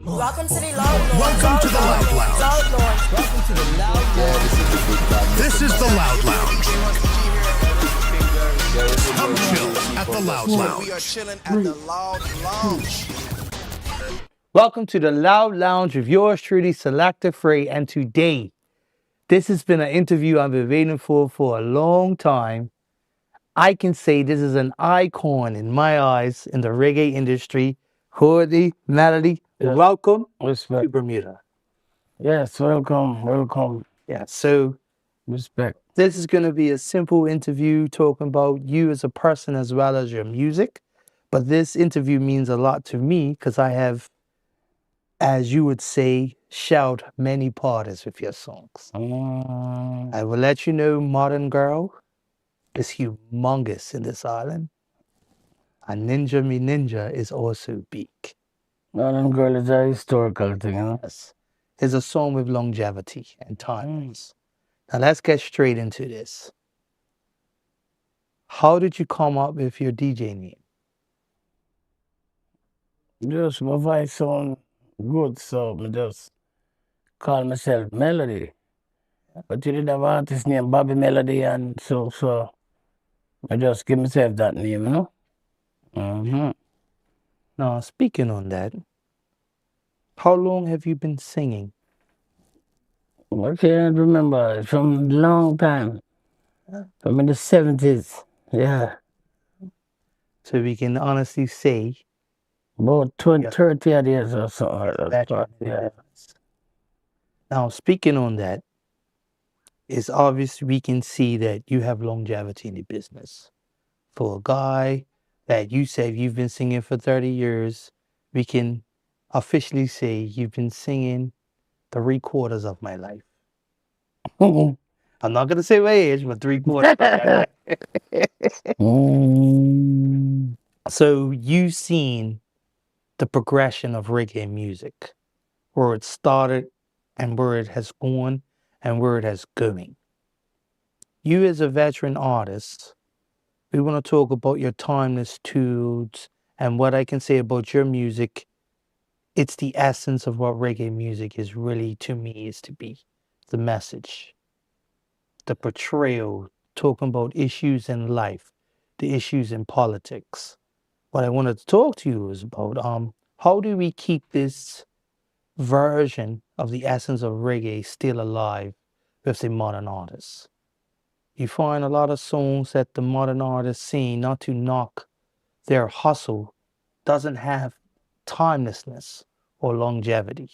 Welcome to the Loud Lords. Welcome to the Loud Lounge. Loud Lords. Welcome to the Loud This is the Loud Lounge. Come chill at the Loud We are Lounge. chilling at the Loud Lounge. Welcome to the Loud Lounge with yours truly, Selector Free. And today, this has been an interview I've been waiting for a long time. I can say this is an icon in my eyes in the reggae industry. Courtney Melody, Yes. welcome to Respect. Bermuda. Yes, welcome. Yeah, so Respect. this is going to be a simple interview talking about you as a person as well as your music. But this interview means a lot to me because I have, as you would say, shout many parties with your songs. I will let you know Modern Girl is humongous in this island. And Ninja Me Ninja is also big. Modern Girl is a historical thing, you know? Yes. It's a song with longevity and timeless. Now let's get straight into this. How did you come up with your DJ name? Just my voice sound good, so I just call myself Melody. But you did have an artist named Bobby Melody, and so I just give myself that name, you know? Mm-hmm. Now, speaking on that, how long have you been singing? I can't remember. It's from a long time. From in the 70s. Yeah. So we can honestly say About 20, Yeah. 30 odd years or so. veteran in the Yeah. business. Now, speaking on that, it's obvious we can see that you have longevity in the business. For a guy that you said you've been singing for 30 years, we can officially say you've been singing 3/4 of my life. I'm not going to say my age, but 3/4 of my life. Mm. So you've seen the progression of reggae music, where it started and where it has gone and where it has going. You as a veteran artist, we want to talk about your timeless tunes and what I can say about your music. It's the essence of what reggae music is really to me is to be. The message, the portrayal, talking about issues in life, the issues in politics. What I wanted to talk to you is about how do we keep this version of the essence of reggae still alive with the modern artists? You find a lot of songs that the modern artists sing, not to knock their hustle, doesn't have timelessness or longevity.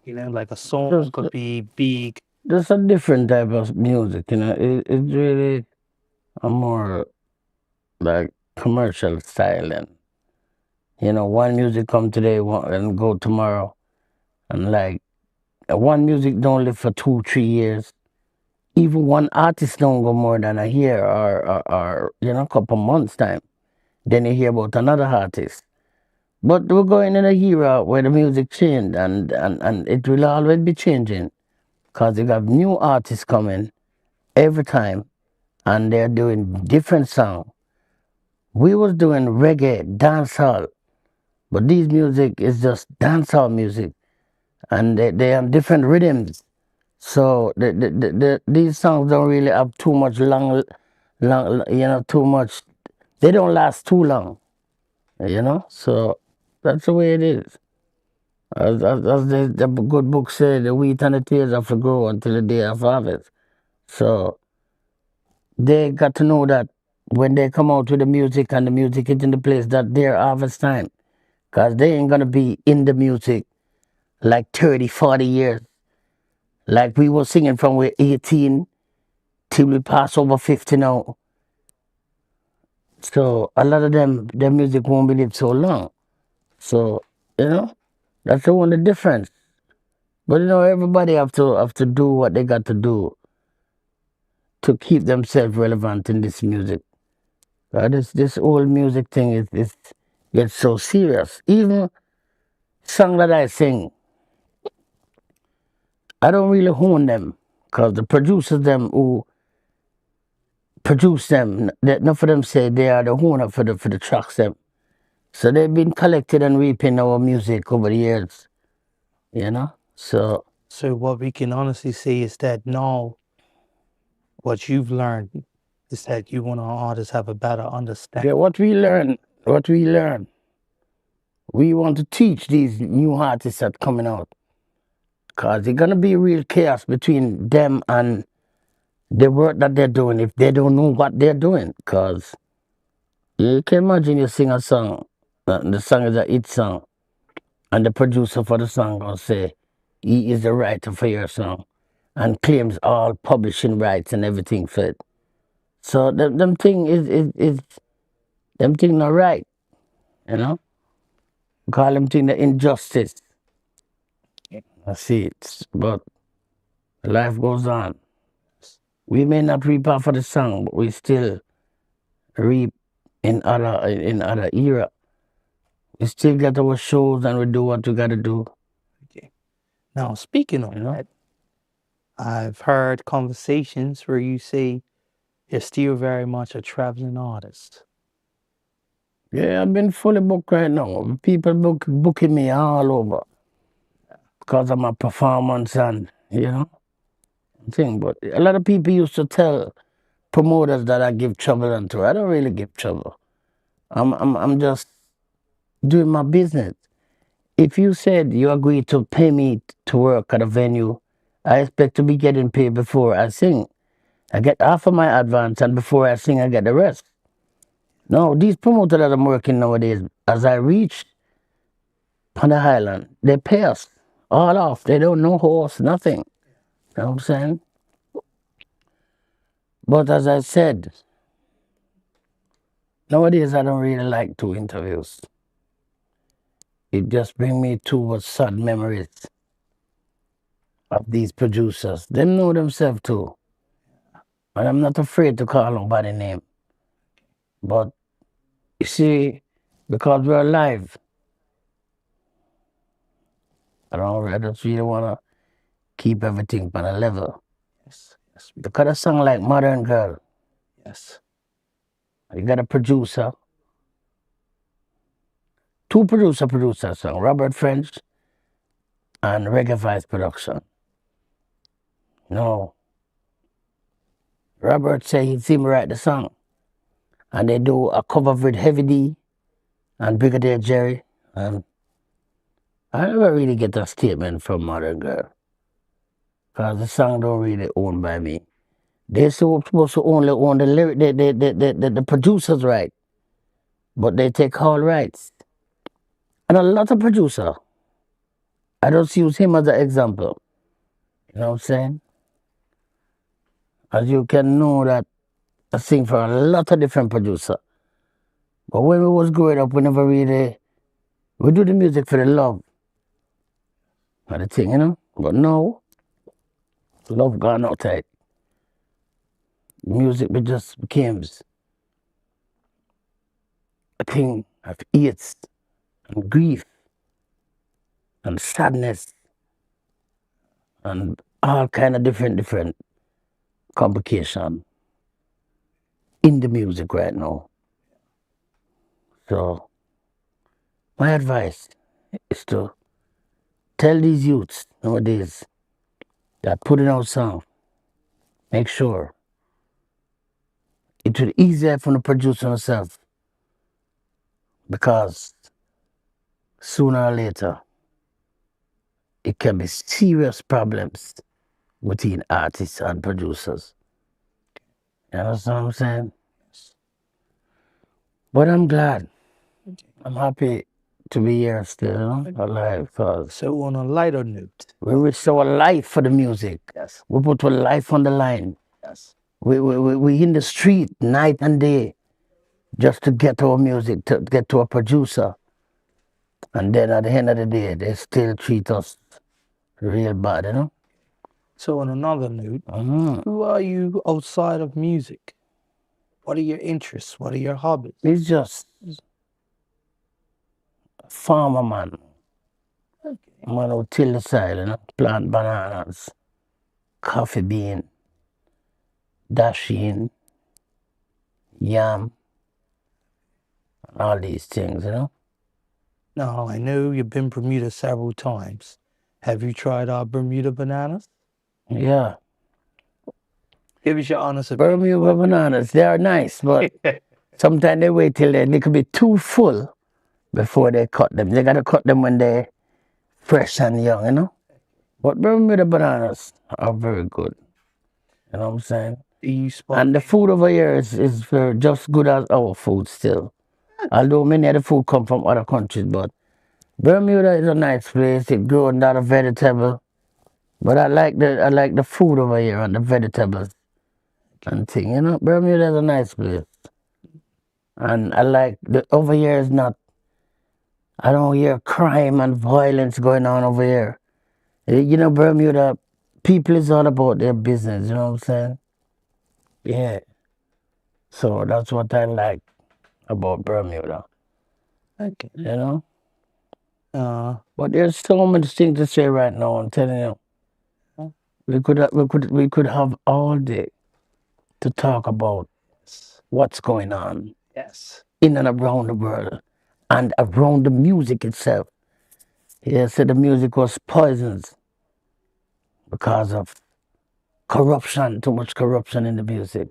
You know, like a song Just- could be big. There's a different type of music, you know. It's really a more like commercial style, and you know, one music come today and go tomorrow, and like one music don't live for 2, 3 years. Even one artist don't go more than a year or you know, couple months time. Then you hear about another artist. But we're going in a era where the music changed, and it will always be changing. Because you have new artists coming every time, and they're doing different songs. We was doing reggae, dancehall, but these music is just dancehall music, and they have different rhythms. So these songs don't really have too much long, you know, too much. They don't last too long, you know. So that's the way it is. As the good book said, the wheat and the tares have to grow until the day of harvest. So they got to know that when they come out with the music and the music is in the place that their harvest time. Because they ain't going to be in the music like 30, 40 years. Like we were singing from we're 18 till we pass over 50 now. So a lot of them, their music won't be lived so long. So, you know, that's the only difference. But you know, everybody have to do what they got to do to keep themselves relevant in this music. This old music thing is gets so serious. Even song that I sing, I don't really own them because the producers them who produce them, enough of them say they are the owner for the tracks them. So they've been collected and reaping our music over the years. you know. So So what we can honestly say is that now what you've learned is that you want our artists have a better understanding. yeah, what we learn, we want to teach these new artists that coming out, cause it's gonna be real chaos between them and the work that they're doing if they don't know what they're doing. Cause you can imagine you sing a song, the song is a hit song, and the producer for the song gonna say he is the writer for your song, and claims all publishing rights and everything for it. So them thing is them thing not right, you know. Call them thing the injustice. I see it, but life goes on. We may not reap off of the song, but we still reap in other era. We still get our shows and we do what we gotta do. Okay. Now, speaking of that, I've heard conversations where you say you're still very much a traveling artist. Yeah, I've been fully booked right now. People booking me all over because of my performance and thing. But a lot of people used to tell promoters that I give trouble and tour. I don't really give trouble. I'm just doing my business. If you said you agreed to pay me to work at a venue, I expect to be getting paid before I sing. I get half of my advance, and before I sing, I get the rest. No, these promoters that I'm working nowadays, as I reach on the highland, they pay us all off. They don't know horse, nothing. You know what I'm saying? But as I said, nowadays I don't really like to interviews. It just brings me towards sad memories of these producers. Them know themselves too. And I'm not afraid to call nobody name. But you see, because we're alive, I just really wanna keep everything on a level. Yes. Because a song like Modern Girl, Yes. you got a producer, two producer song, Robert French and Reggae Vice Production. No. Robert said he'd see me write the song. And they do a cover with Heavy D and Brigadier Jerry. And I never really get a statement from Modern Girl. Because the song don't really owned by me. They're supposed to only own the lyric, the producers' right. But they take all rights. And a lot of producer, I just use him as an example. You know what I'm saying? As you can know that I sing for a lot of different producers. But when we was growing up, we never really, we do the music for the love. Not the thing, you know? But now, love gone outside. Music just became a thing of hate and grief and sadness and all kind of different complications in the music right now. So my advice is to tell these youths nowadays that putting out song, make sure it will easier for the producer himself, because sooner or later it can be serious problems between artists and producers. You understand what I'm saying? But I'm glad. I'm happy to be here still, you know, alive, because So on a lighter note, we risk our life for the music. yes, We put our life on the line. yes, We in the street night and day just to get our music, to get to a producer. And then at the end of the day, they still treat us real bad, you know? so on another note, Mm-hmm. who are you outside of music? What are your interests? What are your hobbies? It's just a farmer man. Okay. Man who till the soil, you know? Plant bananas, coffee bean, dasheen, yam, all these things, you know? Now, I know you've been Bermuda several times. Have you tried our Bermuda bananas? Yeah. Give us your honest opinion. Bermuda bananas, they are nice, but sometimes they wait till they could be too full before they cut them. They gotta cut them when they're fresh and young, you know? But Bermuda bananas are very good. You know what I'm saying? Do you spot And the food over here is very just good as our food still. Although many of the food come from other countries, but Bermuda is a nice place. It grows a lot of vegetable. But I like the food over here and the vegetables and thing. You know, Bermuda is a nice place. And I like the over here is not. I don't hear crime and violence going on over here. You know, Bermuda, people is all about their business. You know what I'm saying? Yeah. So that's what I like about Bermuda. okay. You know. But there's so much things to say right now. I'm telling you. We could have all day to talk about Yes. what's going on Yes. in and around the world and around the music itself. Yeah, so the music was poisoned because of corruption, too much corruption in the music.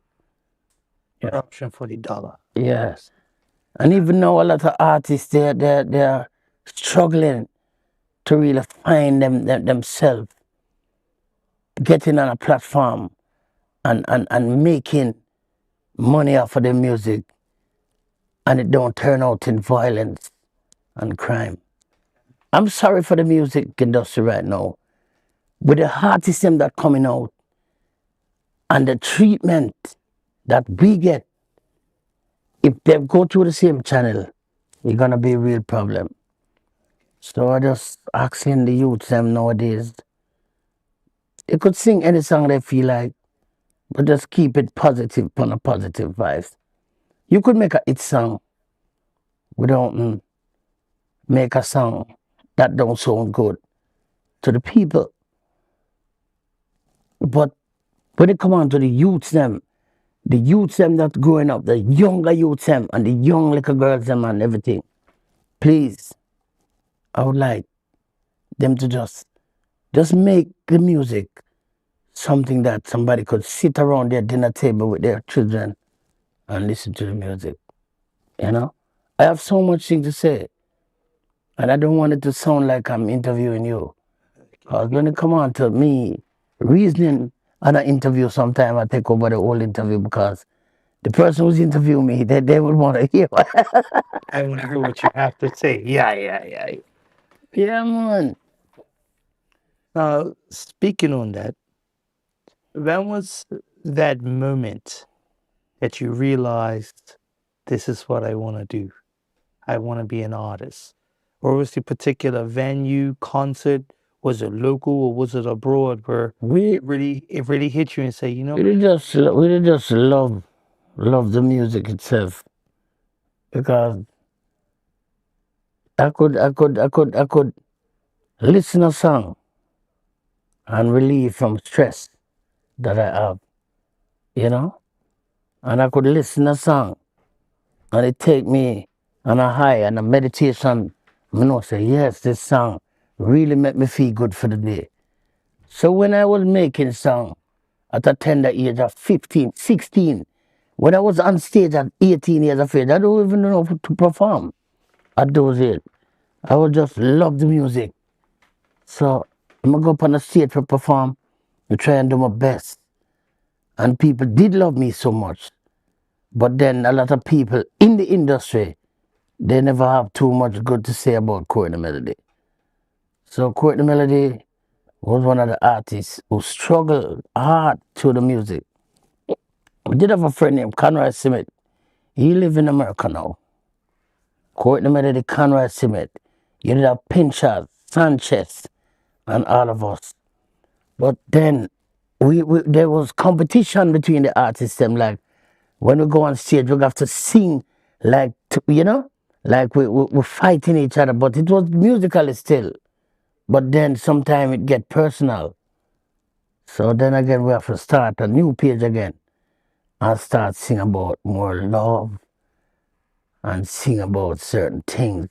Yeah. Corruption for the dollar. Yes. And even now a lot of artists they're struggling to really find themselves, getting on a platform and making money off of their music, and it don't turn out in violence and crime. I'm sorry for the music industry right now. With the artists them that coming out and the treatment that we get, if they go through the same channel, it's gonna be a real problem. So I just asking the youth them nowadays, they could sing any song they feel like, but just keep it positive on a positive vibes. You could make a hit song without make a song that don't sound good to the people. But when it come on to the youths them that growing up, the younger youths them and the young little girls them and everything, please, I would like them to just make the music something that somebody could sit around their dinner table with their children and listen to the music. You know? I have so much thing to say. And I don't want it to sound like I'm interviewing you. Because when it come on to me reasoning on an interview, sometimes I take over the whole interview because the person who's interviewing me, they would want to hear. I want to hear what you have to say. Yeah. Yeah, man. Now, speaking on that, when was that moment that you realized this is what I want to do? I want to be an artist. Or was the particular venue, concert, was it local or was it abroad where We it really hit you and say, you know, we just love the music itself because I could listen a song and relieve from stress that I have, you know, and I could listen a song and it take me on a high and a meditation. You know, say yes, this song really make me feel good for the day. So when I was making song at a tender age of 15, 16, when I was on stage at 18 years of age, I don't even know how to perform at those age. I would just love the music. So I'm gonna go up on the stage to perform and try and do my best. And people did love me so much. But then a lot of people in the industry, they never have too much good to say about Courtney Melody. So Courtney Melody was one of the artists who struggled hard through the music. I did have a friend named Conrad Simmet. He live in America now. Courtney Melody, Conrad Simmet. You did have Pinchard, Sanchez, and all of us. But then there was competition between the artists. Them like when we go on stage, we have to sing like like we're fighting each other. But it was musical still. But then sometimes it get personal. So then again, we have to start a new page again and start sing about more love and sing about certain things.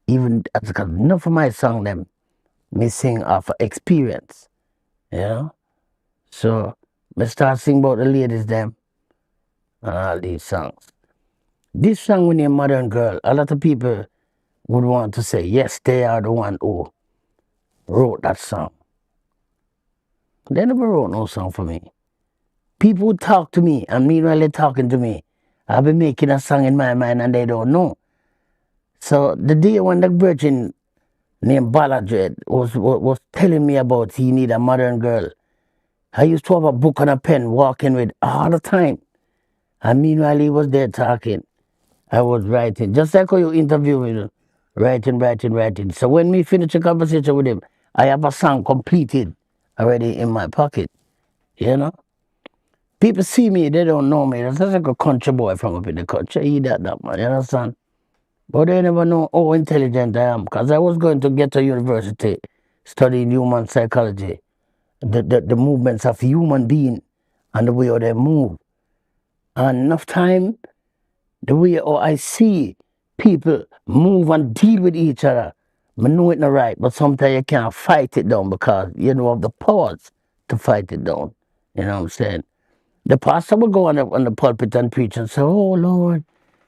Even because enough of my song them me sing off of experience, you know. So me start sing about the ladies them and all these songs. This song we name Modern Girl, a lot of people would want to say, yes, they are the one who wrote that song. They never wrote no song for me. People would talk to me, and meanwhile they're talking to me, I'll be making a song in my mind and they don't know. So the day when the virgin named Baladred was telling me about he need a modern girl, I used to have a book and a pen walking with all the time. And meanwhile he was there talking, I was writing. Just like how you interview me, writing. So when we finish a conversation with him, I have a song completed already in my pocket, you know. People see me, they don't know me. That's like a country boy from up in the country. He that man, you understand? But they never know how intelligent I am. Because I was going to get to university studying human psychology, the movements of human being and the way how they move. And enough time, the way how I see people move and deal with each other, I know it's not right, but sometimes you can't fight it down because you don't have the powers to fight it down. You know what I'm saying? The pastor will go on the pulpit and preach and say, oh Lord,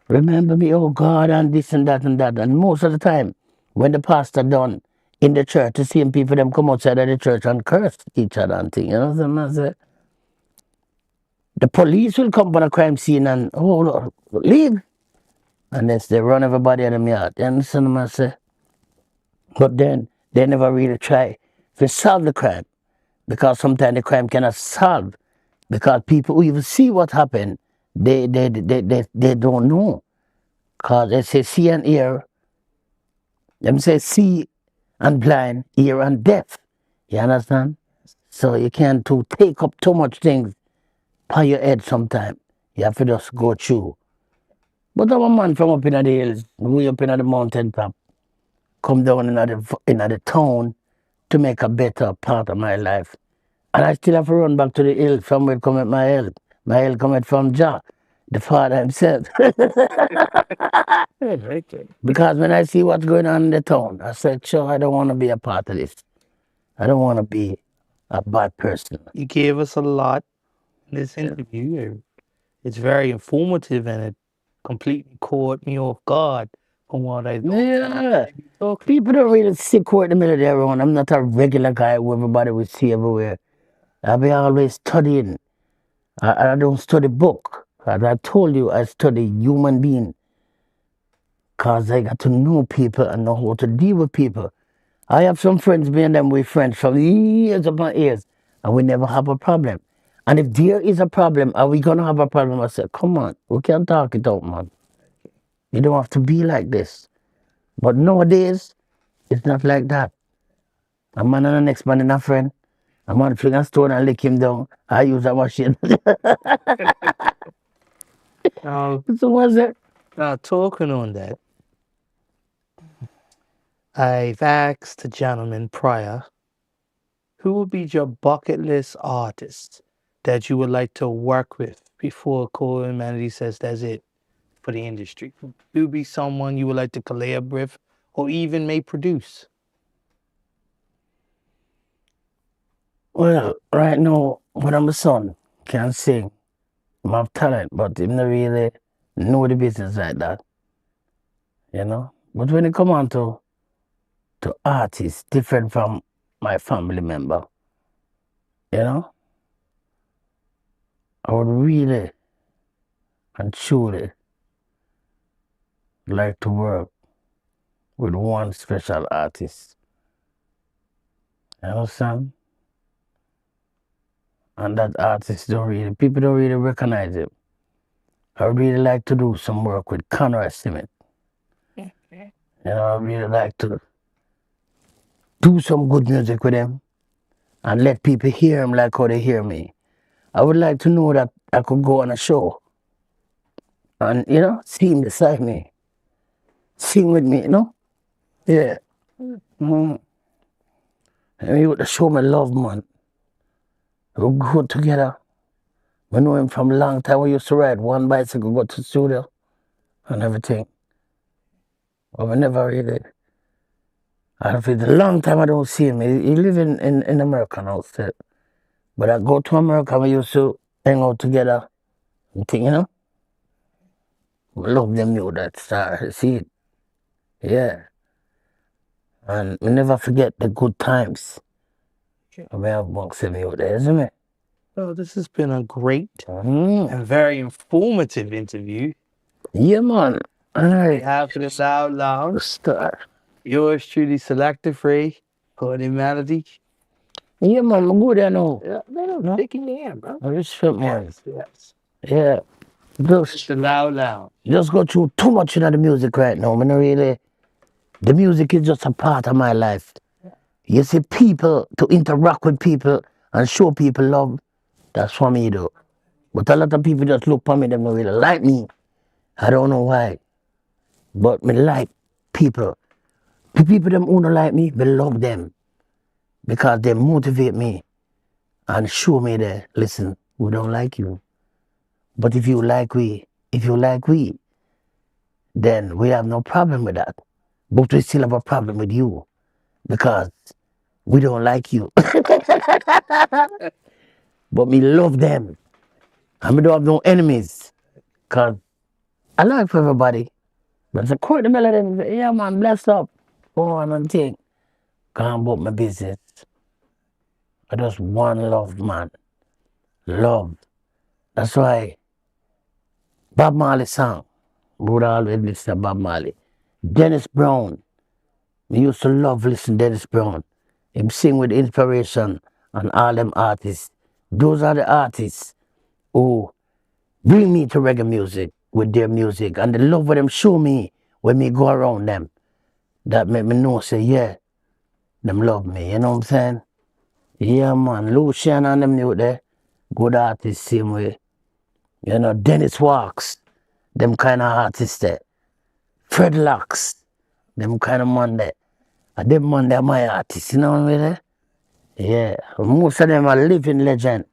remember me, oh God, and this and that and that. And most of the time, when the pastor done in the church, the same people them come outside of the church and curse each other and things. You know what I'm saying? The police will come on a crime scene and, oh Lord, leave. And they run everybody out of the yard. You understand what I'm saying? But then, they never really try to solve the crime. Because sometimes the crime cannot solve. Because people who even see what happened, they don't know. Because they say see and hear. Them say see and blind, ear and deaf. You understand? So you can't take up too much things by your head sometimes. You have to just go through. But I'm a man from up in the hills, way up in the mountain top, come down in the town to make a better part of my life. And I still have to run back to the hill from where come at my health. My health coming from Jah, the Father himself. Because when I see what's going on in the town, I said, sure, I don't want to be a part of this. I don't want to be a bad person. You gave us a lot in this interview. It's very informative and it completely caught me off guard from what I thought. Yeah. People don't really see Courtney Melody around. I'm not a regular guy who everybody will see everywhere. I be always studying. I don't study book. As I told you, I study human being. Because I got to know people and know how to deal with people. I have some friends, me and them, we friends from years upon years, and we never have a problem. And if there is a problem, are we going to have a problem? I said, come on, we can talk it out, man. You don't have to be like this. But nowadays, it's not like that. A man and the next man is a friend. A man fling a stone and lick him down. I use a machine. So what's that? Now, talking on that, I've asked the gentleman prior, who would be your bucket list artist that you would like to work with before Courtney Melody says that's it for the industry? Who would be someone you would like to collab with or even may produce? Well, right now, when I'm a son, can sing. I have talent, but I'm not really know the business like that. You know? But when it come on to artists different from my family member, you know, I would really and truly like to work with one special artist. You understand? And that artist people don't really recognize him. I would really like to do some work with Conrad Simmet. Okay. You know, I really like to do some good music with him and let people hear him like how they hear me. I would like to know that I could go on a show and, you know, see him beside me. Sing with me, you know? Yeah. Mm. And he would show me love, man. We would go together. We know him from a long time. We used to ride one bicycle, go to the studio and everything. But we never really It's a long time I don't see him. He live in America now still. But I go to America, we used to hang out together and thing, you know? I love them you that star. See it? Yeah. And we never forget the good times. We have amongst them you there, isn't it? Well, this has been a great Mm. and very informative interview. Yeah, man. All We right. have for the Loud Lounge. Star. Yours truly, Selector Free, Courtney Melody. Yeah, man, I'm good there now. Yeah, no, taking the hand, bro. I respect, man. Yes. Yeah. It's the Loud Lounge. Just go through too much into the music right now. Man, really, the music is just a part of my life. You see, people to interact with people and show people love, that's for me though. But a lot of people just look for me, they don't really like me. I don't know why. But me like people. The people them who don't like me, we love them. Because they motivate me and show me that, listen, we don't like you. But if you like we, then we have no problem with that. But we still have a problem with you because we don't like you. But we love them. And we don't have no enemies. Because I like for everybody. But the Courtney Melody, yeah man, bless up. Go on and think. Can't about my business. I just one love, man. Love. That's why Bob Marley song. We would always listen to Bob Marley. Dennis Brown. We used to love listening to Dennis Brown. Him sing with inspiration and all them artists. Those are the artists who bring me to reggae music with their music. And the love what them show me when me go around them. That make me know, say, yeah, them love me. You know what I'm saying? Yeah, man. Lucian and them out there. Good artists, same way. You know, Dennis Walks. Them kind of artists there. Fred Locks. Them kind of man there. And them man they are my artists, you know what I mean? Yeah. Most of them are living legend.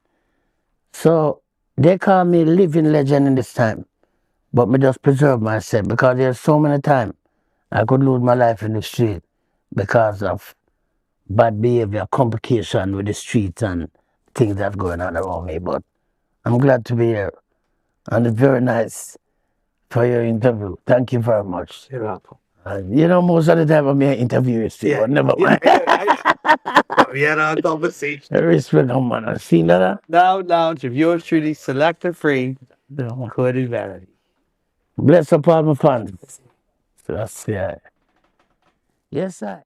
So they call me living legend in this time. But me just preserve myself because there's so many times I could lose my life in the street because of bad behavior, complication with the streets and things that's going on around me. But I'm glad to be here. And it's very nice for your interview. Thank you very much. You're welcome. You know, most of the time I'm here interviewing still, but never mind. We had our conversation. Respect, man. I see that. Loud Lounge of yours truly, Selector Free, Courtney Melody. Bless up all my fans. That's yeah. Yes, sir.